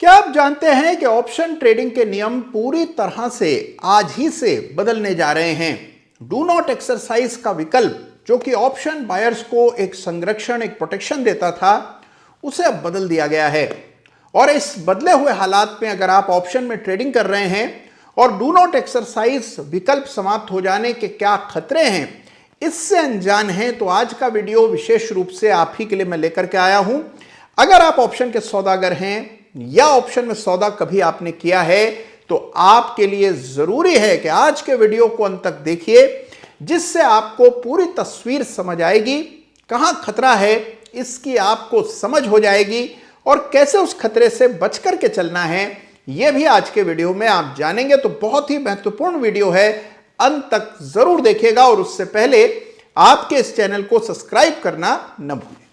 क्या आप जानते हैं कि ऑप्शन ट्रेडिंग के नियम पूरी तरह से आज ही से बदलने जा रहे हैं। डू नॉट एक्सरसाइज का विकल्प जो कि ऑप्शन बायर्स को एक संरक्षण, एक प्रोटेक्शन देता था, उसे अब बदल दिया गया है। और इस बदले हुए हालात में अगर आप ऑप्शन में ट्रेडिंग कर रहे हैं और डू नॉट एक्सरसाइज विकल्प समाप्त हो जाने के क्या खतरे हैं, इससे अनजान हैं, तो आज का वीडियो विशेष रूप से आप ही के लिए मैं लेकर के आया हूं। अगर आप ऑप्शन के सौदागर हैं या ऑप्शन में सौदा कभी आपने किया है, तो आपके लिए जरूरी है कि आज के वीडियो को अंत तक देखिए, जिससे आपको पूरी तस्वीर समझ आएगी। कहां खतरा है इसकी आपको समझ हो जाएगी और कैसे उस खतरे से बच करके चलना है, यह भी आज के वीडियो में आप जानेंगे। तो बहुत ही महत्वपूर्ण वीडियो है, अंत तक जरूर देखिएगा। और उससे पहले आपके इस चैनल को सब्सक्राइब करना न भूलें।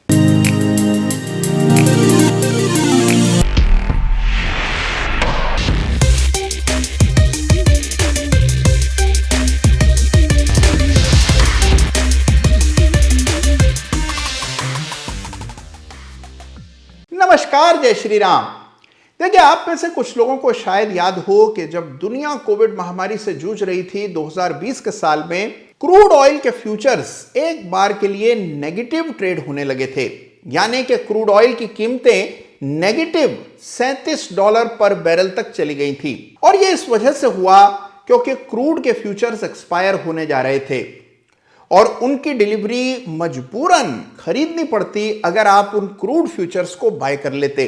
नमस्कार, जय श्री राम। देखिए, आप में से कुछ लोगों को शायद याद हो कि जब दुनिया कोविड महामारी से जूझ रही थी 2020 के साल में, क्रूड ऑयल के फ्यूचर्स एक बार के लिए नेगेटिव ट्रेड होने लगे थे। यानी कि क्रूड ऑयल की कीमतें नेगेटिव $37 पर बैरल तक चली गई थी। और यह इस वजह से हुआ क्योंकि क्रूड के फ्यूचर्स एक्सपायर होने जा रहे थे और उनकी डिलीवरी मजबूरन खरीदनी पड़ती अगर आप उन क्रूड फ्यूचर्स को बाय कर लेते।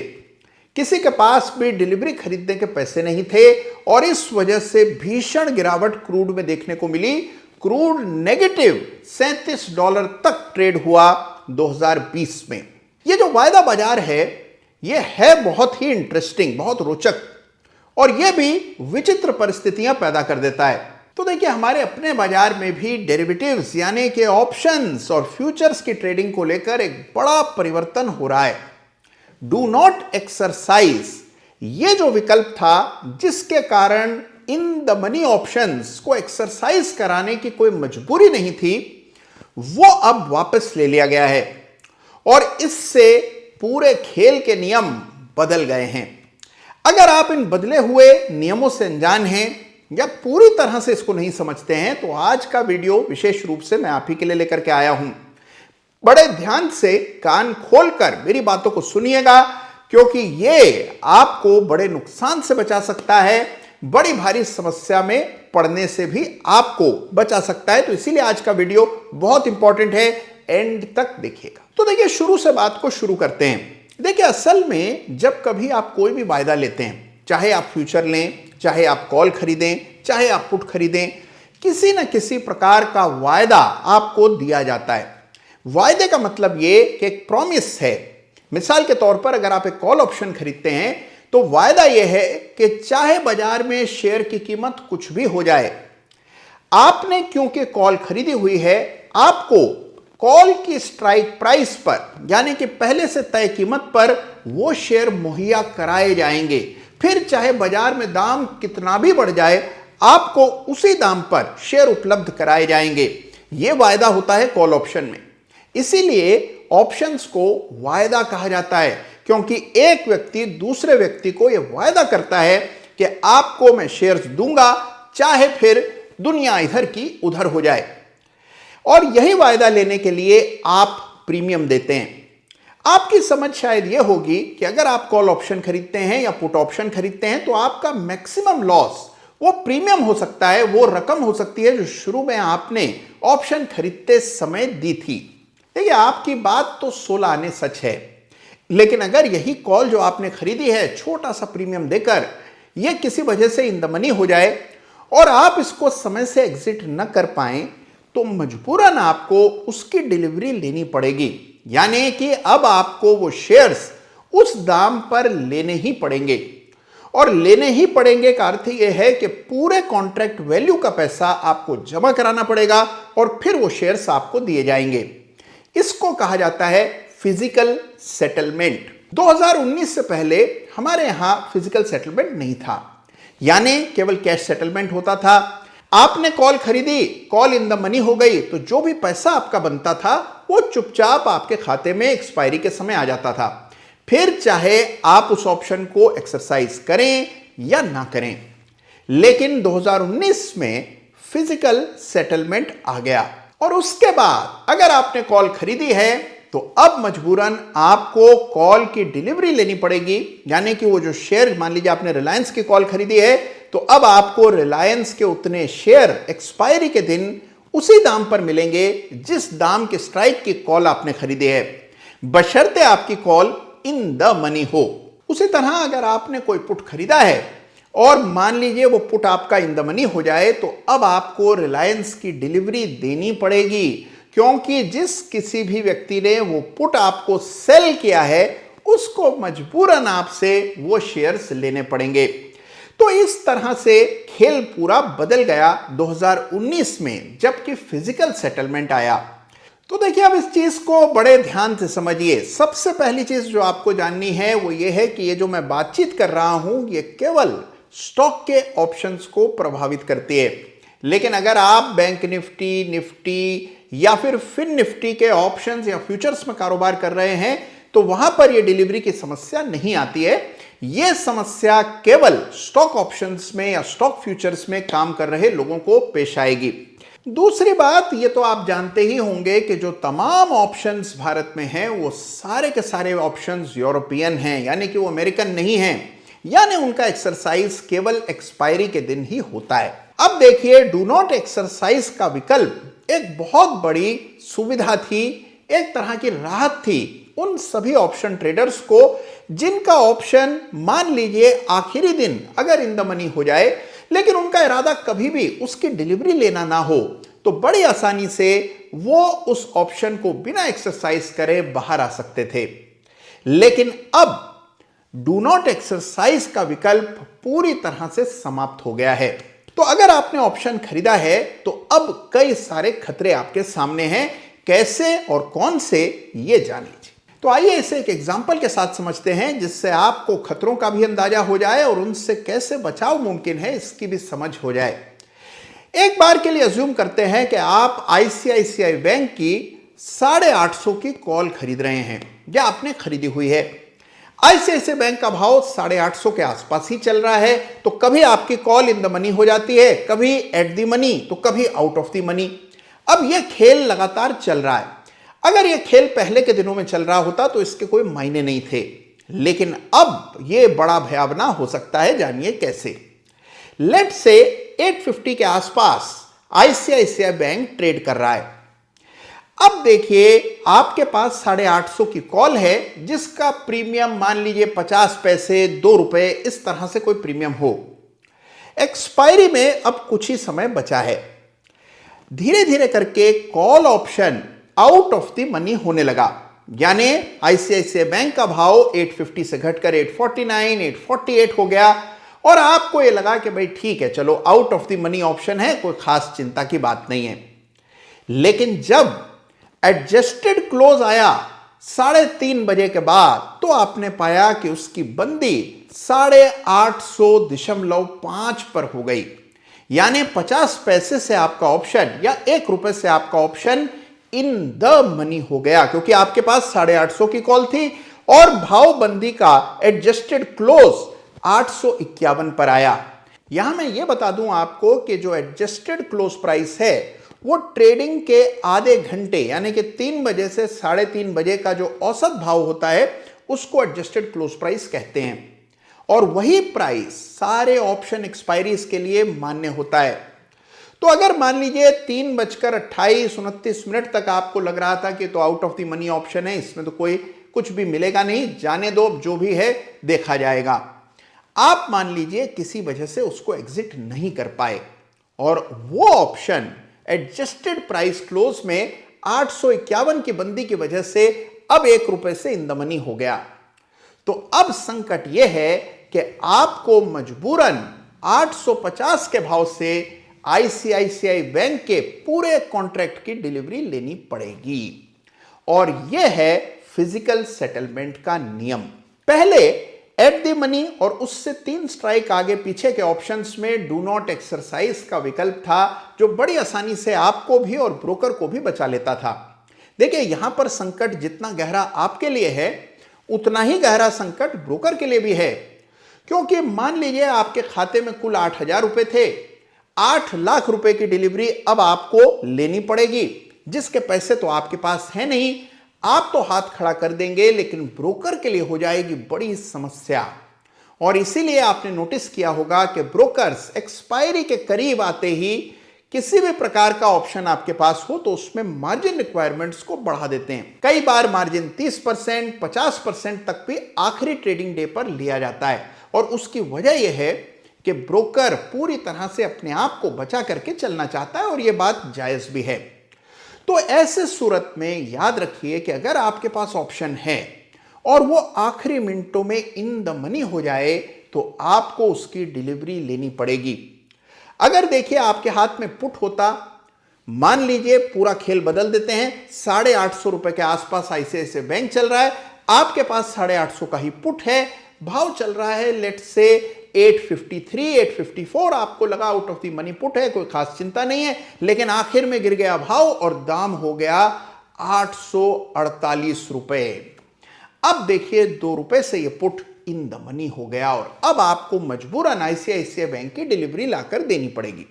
किसी के पास भी डिलीवरी खरीदने के पैसे नहीं थे और इस वजह से भीषण गिरावट क्रूड में देखने को मिली। क्रूड नेगेटिव $37 तक ट्रेड हुआ 2020 में। ये जो वायदा बाजार है, ये है बहुत ही इंटरेस्टिंग, बहुत रोचक, और यह भी विचित्र परिस्थितियां पैदा कर देता है। तो देखिए, हमारे अपने बाजार में भी डेरिवेटिव्स यानी कि ऑप्शंस और फ्यूचर्स की ट्रेडिंग को लेकर एक बड़ा परिवर्तन हो रहा है। डू नॉट एक्सरसाइज, ये जो विकल्प था जिसके कारण इन द मनी ऑप्शंस को एक्सरसाइज कराने की कोई मजबूरी नहीं थी, वो अब वापस ले लिया गया है और इससे पूरे खेल के नियम बदल गए हैं। अगर आप इन बदले हुए नियमों से अनजान हैं या पूरी तरह से इसको नहीं समझते हैं, तो आज का वीडियो विशेष रूप से मैं आप ही के लिए लेकर के आया हूं। बड़े ध्यान से कान खोलकर मेरी बातों को सुनिएगा, क्योंकि ये आपको बड़े नुकसान से बचा सकता है, बड़ी भारी समस्या में पड़ने से भी आपको बचा सकता है। तो इसीलिए आज का वीडियो बहुत इंपॉर्टेंट है, एंड तक देखिएगा। तो देखिए, शुरू से बात को शुरू करते हैं। देखिए, असल में जब कभी आप कोई भी वायदा लेते हैं, चाहे आप फ्यूचर लें, चाहे आप कॉल खरीदें, चाहे आप पुट खरीदें, किसी न किसी प्रकार का वायदा आपको दिया जाता है। वायदे का मतलब ये कि एक प्रॉमिस है। मिसाल के तौर पर अगर आप एक कॉल ऑप्शन खरीदते हैं, तो वायदा यह है कि चाहे बाजार में शेयर की कीमत कुछ भी हो जाए, आपने क्योंकि कॉल खरीदी हुई है, आपको कॉल की स्ट्राइक प्राइस पर यानी कि पहले से तय कीमत पर वो शेयर मुहैया कराए जाएंगे। फिर चाहे बाजार में दाम कितना भी बढ़ जाए, आपको उसी दाम पर शेयर उपलब्ध कराए जाएंगे। यह वायदा होता है कॉल ऑप्शन में। इसीलिए ऑप्शंस को वायदा कहा जाता है, क्योंकि एक व्यक्ति दूसरे व्यक्ति को यह वायदा करता है कि आपको मैं शेयर्स दूंगा, चाहे फिर दुनिया इधर की उधर हो जाए। और यही वायदा लेने के लिए आप प्रीमियम देते हैं। आपकी समझ शायद यह होगी कि अगर आप कॉल ऑप्शन खरीदते हैं या पुट ऑप्शन खरीदते हैं, तो आपका मैक्सिमम लॉस वो प्रीमियम हो सकता है, वो रकम हो सकती है जो शुरू में आपने ऑप्शन खरीदते समय दी थी। देखिए, आपकी बात तो 16 आने सच है, लेकिन अगर यही कॉल जो आपने खरीदी है छोटा सा प्रीमियम देकर, यह किसी वजह से इन द मनी हो जाए और आप इसको समय से एग्जिट न कर पाए, तो मजबूरन आपको उसकी डिलीवरी लेनी पड़ेगी। यानी कि अब आपको वो शेयर्स उस दाम पर लेने ही पड़ेंगे। और लेने ही पड़ेंगे का अर्थ यह है कि पूरे कॉन्ट्रैक्ट वैल्यू का पैसा आपको जमा कराना पड़ेगा और फिर वो शेयर्स आपको दिए जाएंगे। इसको कहा जाता है फिजिकल सेटलमेंट। 2019 से पहले हमारे यहां फिजिकल सेटलमेंट नहीं था, यानी केवल कैश सेटलमेंट होता था। आपने कॉल खरीदी, कॉल इन द मनी हो गई, तो जो भी पैसा आपका बनता था वो चुपचाप आपके खाते में एक्सपायरी के समय आ जाता था। फिर चाहे आप उस ऑप्शन को एक्सरसाइज करें या ना करें। लेकिन 2019 में फिजिकल सेटलमेंट आ गया और उसके बाद अगर आपने कॉल खरीदी है तो अब मजबूरन आपको कॉल की डिलीवरी लेनी पड़ेगी। यानी कि वो जो शेयर, मान लीजिए आपने रिलायंस की कॉल खरीदी है तो अब आपको रिलायंस के उतने शेयर एक्सपायरी के दिन उसी दाम पर मिलेंगे जिस दाम के स्ट्राइक की कॉल आपने खरीदी है, बशर्ते आपकी कॉल इन द मनी हो। उसी तरह अगर आपने कोई पुट खरीदा है और मान लीजिए वो पुट आपका इन द मनी हो जाए तो अब आपको रिलायंस की डिलीवरी देनी पड़ेगी, क्योंकि जिस किसी भी व्यक्ति ने वो पुट आपको सेल किया है उसको मजबूरन आपसे वो शेयर्स लेने पड़ेंगे। तो इस तरह से खेल पूरा बदल गया 2019 में जबकि फिजिकल सेटलमेंट आया। तो देखिए, अब इस चीज को बड़े ध्यान से समझिए। सबसे पहली चीज जो आपको जाननी है वो ये है कि ये जो मैं बातचीत कर रहा हूं ये केवल स्टॉक के ऑप्शंस को प्रभावित करती है। लेकिन अगर आप बैंक निफ्टी, निफ्टी या फिर फिन निफ्टी के ऑप्शंस या फ्यूचर्स में कारोबार कर रहे हैं तो वहां पर यह डिलीवरी की समस्या नहीं आती है। यह समस्या केवल स्टॉक ऑप्शंस में या स्टॉक फ्यूचर्स में काम कर रहे लोगों को पेश आएगी। दूसरी बात, ये तो आप जानते ही होंगे कि जो तमाम ऑप्शंस भारत में हैं वो सारे के सारे ऑप्शंस यूरोपियन हैं, यानी कि वो अमेरिकन नहीं हैं, यानी उनका एक्सरसाइज केवल एक्सपायरी के दिन ही होता है। अब देखिए, डू नॉट एक्सरसाइज का विकल्प एक बहुत बड़ी सुविधा थी, एक तरह की राहत थी उन सभी ऑप्शन ट्रेडर्स को जिनका ऑप्शन मान लीजिए आखिरी दिन अगर इन द मनी हो जाए लेकिन उनका इरादा कभी भी उसकी डिलीवरी लेना ना हो तो बड़ी आसानी से वो उस ऑप्शन को बिना एक्सरसाइज करे बाहर आ सकते थे। लेकिन अब डू नॉट एक्सरसाइज का विकल्प पूरी तरह से समाप्त हो गया है। तो अगर आपने ऑप्शन खरीदा है तो अब कई सारे खतरे आपके सामने हैं। कैसे और कौन से, ये जान लीजिए। तो आइए इसे एक एग्जांपल के साथ समझते हैं जिससे आपको खतरों का भी अंदाजा हो जाए और उनसे कैसे बचाव मुमकिन है इसकी भी समझ हो जाए। एक बार के लिए अज्यूम करते हैं कि आप आईसीआईसीआई बैंक की 850 की कॉल खरीद रहे हैं या आपने खरीदी हुई है। आईसीआईसीआई बैंक का भाव 850 के आसपास ही चल रहा है, तो कभी आपकी कॉल इन द मनी हो जाती है, कभी एट द मनी, तो कभी आउट ऑफ द मनी। अब यह खेल लगातार चल रहा है। अगर यह खेल पहले के दिनों में चल रहा होता तो इसके कोई मायने नहीं थे, लेकिन अब यह बड़ा भयावना हो सकता है। जानिए कैसे। लेट से 850 के आसपास आईसीआईसीआई बैंक ट्रेड कर रहा है। अब देखिए, आपके पास 850 की कॉल है जिसका प्रीमियम मान लीजिए 50 पैसे, 2 रुपए, इस तरह से कोई प्रीमियम हो। एक्सपायरी में अब कुछ ही समय बचा है। धीरे धीरे करके call option out of the money होने लगा, यानी आईसीआईसीआई बैंक का भाव 850 से घटकर 849, 848 हो गया और आपको यह लगा कि भाई ठीक है, चलो out of the money option है, कोई खास चिंता की बात नहीं है। लेकिन जब एडजस्टेड क्लोज आया 3:30 बजे के बाद तो आपने पाया कि उसकी बंदी 850.5 पर हो गई, यानी 50 पैसे से आपका ऑप्शन या 1 रुपए से आपका ऑप्शन इन द मनी हो गया, क्योंकि आपके पास 850 की कॉल थी और भाव बंदी का एडजस्टेड क्लोज 851 पर आया। यहां मैं यह बता दूं आपको कि जो एडजस्टेड क्लोज प्राइस है वो ट्रेडिंग के आधे घंटे यानी कि 3 बजे से 3:30 बजे का जो औसत भाव होता है उसको एडजस्टेड क्लोज प्राइस कहते हैं, और वही प्राइस सारे ऑप्शन एक्सपायरीज के लिए मान्य होता है। तो अगर मान लीजिए 3:28-29 तक आपको लग रहा था कि तो out of the money option है, इसमें तो कोई कुछ भी मिलेगा नहीं, जाने दो, जो भी है देखा जाएगा। आप मान लीजिए किसी वजह से उसको एग्जिट नहीं कर पाए और वो ऑप्शन एडजस्टेड प्राइस क्लोज में 851 की बंदी की वजह से अब 1 रुपए से इन द मनी हो गया। तो अब संकट यह है कि आपको मजबूरन 850 के भाव से आईसीआईसीआई बैंक के पूरे कॉन्ट्रैक्ट की डिलीवरी लेनी पड़ेगी, और यह है फिजिकल सेटलमेंट का नियम। पहले एट द मनी और उससे 3 स्ट्राइक आगे पीछे के ऑप्शंस में डू नॉट एक्सरसाइज का विकल्प था जो बड़ी आसानी से आपको भी और ब्रोकर को भी बचा लेता था। देखिए, यहां पर संकट जितना गहरा आपके लिए है उतना ही गहरा संकट ब्रोकर के लिए भी है, क्योंकि मान लीजिए आपके खाते में कुल 8,000 रुपए थे, 8 लाख रुपए की डिलीवरी अब आपको लेनी पड़ेगी, जिसके पैसे तो आपके पास है नहीं। आप तो हाथ खड़ा कर देंगे, लेकिन ब्रोकर के लिए हो जाएगी बड़ी समस्या। और इसीलिए आपने नोटिस किया होगा कि ब्रोकर्स एक्सपायरी के करीब आते ही किसी भी प्रकार का ऑप्शन आपके पास हो तो उसमें मार्जिन रिक्वायरमेंट्स को बढ़ा देते हैं। कई बार मार्जिन 30%, 50% तक भी आखिरी ट्रेडिंग डे पर लिया जाता है। और उसकी वजह यह है कि ब्रोकर पूरी तरह से अपने आप को बचा करके चलना चाहता है, और यह बात जायज भी है। तो ऐसे सूरत में याद रखिए कि अगर आपके पास ऑप्शन है और वो आखिरी मिनटों में इन द मनी हो जाए तो आपको उसकी डिलीवरी लेनी पड़ेगी। अगर देखिए आपके हाथ में पुट होता, मान लीजिए पूरा खेल बदल देते हैं, 850 रुपए के आसपास आईसीआईसीआई बैंक चल रहा है, आपके पास 850 का ही पुट है, भाव चल रहा है लेट से 853, 854 आपको लगा out of the money put है, कोई खास चिंता नहीं है, लेकिन आखिर में गिर गया भाव और दाम हो गया 848 रुपए। अब देखिए 2 रुपए से ये पुट इन द मनी हो गया और अब आपको मजबूरन आईसीआईसीआई बैंक की डिलीवरी लाकर देनी पड़ेगी।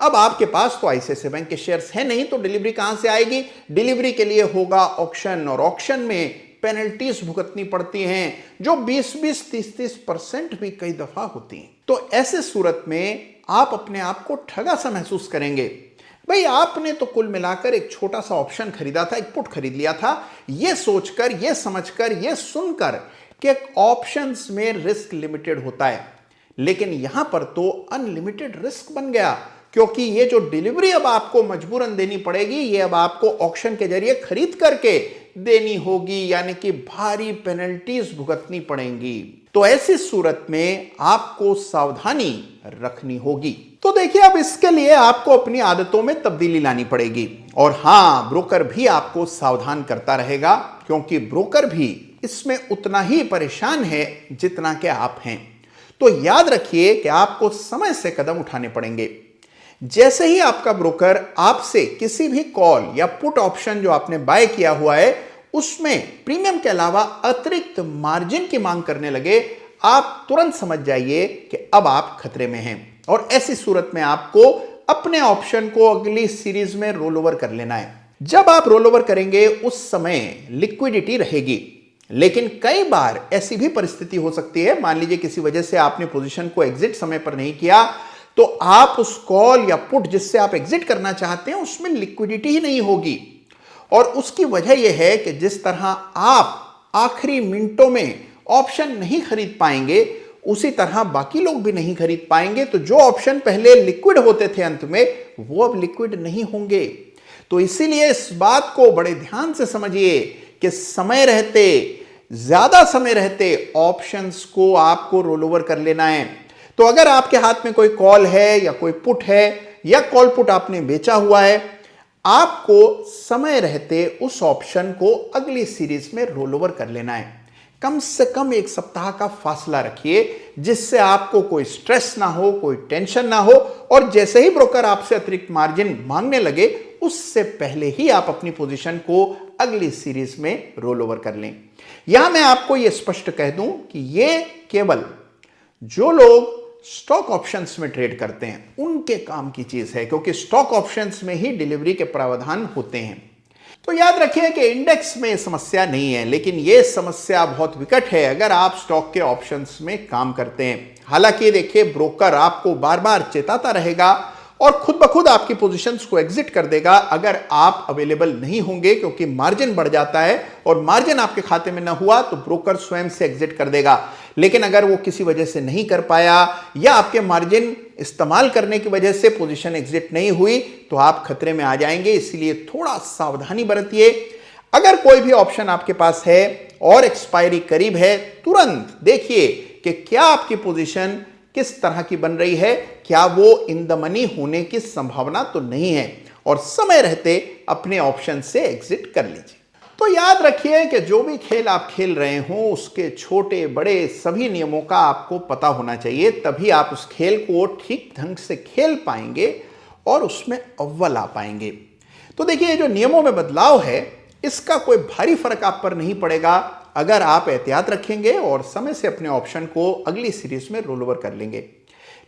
अब आपके पास तो आईसीआईसीआई बैंक के शेयर्स है नहीं, तो डिलीवरी कहां से आएगी? डिलीवरी के लिए होगा ऑक्शन, और ऑक्शन में पेनल्टीज भुगतनी पड़ती हैं जो 20-20, 30-30% भी कई दफा होती हैं। तो ऐसे सूरत में आप अपने आप को ठगा सा महसूस करेंगे। भाई आपने तो कुल मिलाकर एक छोटा सा ऑप्शन खरीदा था, एक पुट खरीद लिया था, यह सोचकर, यह समझकर, यह सुनकर कि ऑप्शंस में रिस्क लिमिटेड होता है, लेकिन यहां पर तो अनलिमिटेड रिस्क बन गया, क्योंकि ये जो डिलीवरी अब आपको मजबूरन देनी पड़ेगी, ये अब आपको ऑक्शन के जरिए खरीद करके देनी होगी, यानी कि भारी पेनल्टीज भुगतनी पड़ेंगी। तो ऐसी सूरत में आपको सावधानी रखनी होगी। तो देखिए अब इसके लिए आपको अपनी आदतों में तब्दीली लानी पड़ेगी, और हां, ब्रोकर भी आपको सावधान करता रहेगा, क्योंकि ब्रोकर भी इसमें उतना ही परेशान है जितना कि आप हैं। तो याद रखिए कि आपको समय से कदम उठाने पड़ेंगे। जैसे ही आपका ब्रोकर आपसे किसी भी कॉल या पुट ऑप्शन जो आपने बाय किया हुआ है उसमें प्रीमियम के अलावा अतिरिक्त मार्जिन की मांग करने लगे, आप तुरंत समझ जाइए कि अब आप खतरे में हैं, और ऐसी सूरत में आपको अपने ऑप्शन को अगली सीरीज में रोल ओवर कर लेना है। जब आप रोल ओवर करेंगे उस समय लिक्विडिटी रहेगी, लेकिन कई बार ऐसी भी परिस्थिति हो सकती है, मान लीजिए किसी वजह से आपने पोजीशन को एग्जिट समय पर नहीं किया, तो आप उस कॉल या पुट जिससे आप एग्जिट करना चाहते हैं उसमें लिक्विडिटी ही नहीं होगी। और उसकी वजह यह है कि जिस तरह आप आखिरी मिनटों में ऑप्शन नहीं खरीद पाएंगे, उसी तरह बाकी लोग भी नहीं खरीद पाएंगे। तो जो ऑप्शन पहले लिक्विड होते थे अंत में, वो अब लिक्विड नहीं होंगे। तो इसीलिए इस बात को बड़े ध्यान से समझिए कि समय रहते, ज्यादा समय रहते ऑप्शंस को आपको रोल ओवर कर लेना है। तो अगर आपके हाथ में कोई कॉल है या कोई पुट है या कॉल पुट आपने बेचा हुआ है, आपको समय रहते उस ऑप्शन को अगली सीरीज में रोल ओवर कर लेना है। कम से कम 1 सप्ताह का फासला रखिए, जिससे आपको कोई स्ट्रेस ना हो, कोई टेंशन ना हो, और जैसे ही ब्रोकर आपसे अतिरिक्त मार्जिन मांगने लगे उससे पहले ही आप अपनी पोजीशन को अगली सीरीज में रोल ओवर कर लें। यहां मैं आपको यह स्पष्ट कह दूं कि यह केवल जो लोग स्टॉक ऑप्शंस में ट्रेड करते हैं उनके काम की चीज है, क्योंकि स्टॉक ऑप्शंस में ही डिलीवरी के प्रावधान होते हैं। तो याद रखिए कि इंडेक्स में समस्या नहीं है, लेकिन यह समस्या बहुत विकट है अगर आप स्टॉक के ऑप्शंस में काम करते हैं। हालांकि देखिए, ब्रोकर आपको बार बार चेताता रहेगा और खुद ब खुद आपकी पोजीशंस को एग्जिट कर देगा अगर आप अवेलेबल नहीं होंगे, क्योंकि मार्जिन बढ़ जाता है, और मार्जिन आपके खाते में ना हुआ तो ब्रोकर स्वयं से एग्जिट कर देगा। लेकिन अगर वो किसी वजह से नहीं कर पाया या आपके मार्जिन इस्तेमाल करने की वजह से पोजीशन एग्जिट नहीं हुई, तो आप खतरे में आ जाएंगे। इसलिए थोड़ा सावधानी बरतिए। अगर कोई भी ऑप्शन आपके पास है और एक्सपायरी करीब है, तुरंत देखिए कि क्या आपकी पोजीशन किस तरह की बन रही है, क्या वो इन द मनी होने की संभावना तो नहीं है, और समय रहते अपने ऑप्शन से एग्जिट कर लीजिए। तो याद रखिए कि जो भी खेल आप खेल रहे हो उसके छोटे बड़े सभी नियमों का आपको पता होना चाहिए, तभी आप उस खेल को ठीक ढंग से खेल पाएंगे और उसमें अव्वल आ पाएंगे। तो देखिए, जो नियमों में बदलाव है इसका कोई भारी फर्क आप पर नहीं पड़ेगा, अगर आप एहतियात रखेंगे और समय से अपने ऑप्शन को अगली सीरीज में रोल ओवर कर लेंगे।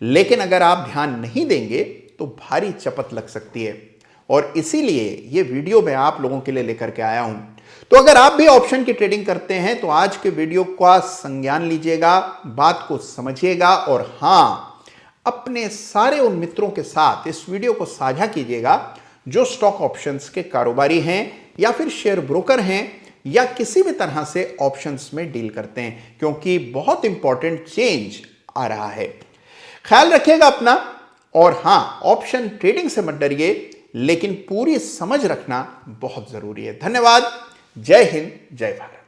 लेकिन अगर आप ध्यान नहीं देंगे तो भारी चपत लग सकती है, और इसीलिए ये वीडियो मैं आप लोगों के लिए लेकर के आया हूं। तो अगर आप भी ऑप्शन की ट्रेडिंग करते हैं तो आज के वीडियो का संज्ञान लीजिएगा, बात को समझिएगा, और हां, अपने सारे उन मित्रों के साथ इस वीडियो को साझा कीजिएगा जो स्टॉक ऑप्शंस के कारोबारी हैं या फिर शेयर ब्रोकर हैं या किसी भी तरह से ऑप्शंस में डील करते हैं, क्योंकि बहुत इंपॉर्टेंट चेंज आ रहा है। ख्याल रखिएगा अपना, और हां, ऑप्शन ट्रेडिंग से मत डरिए, लेकिन पूरी समझ रखना बहुत जरूरी है। धन्यवाद। जय हिंद, जय भारत।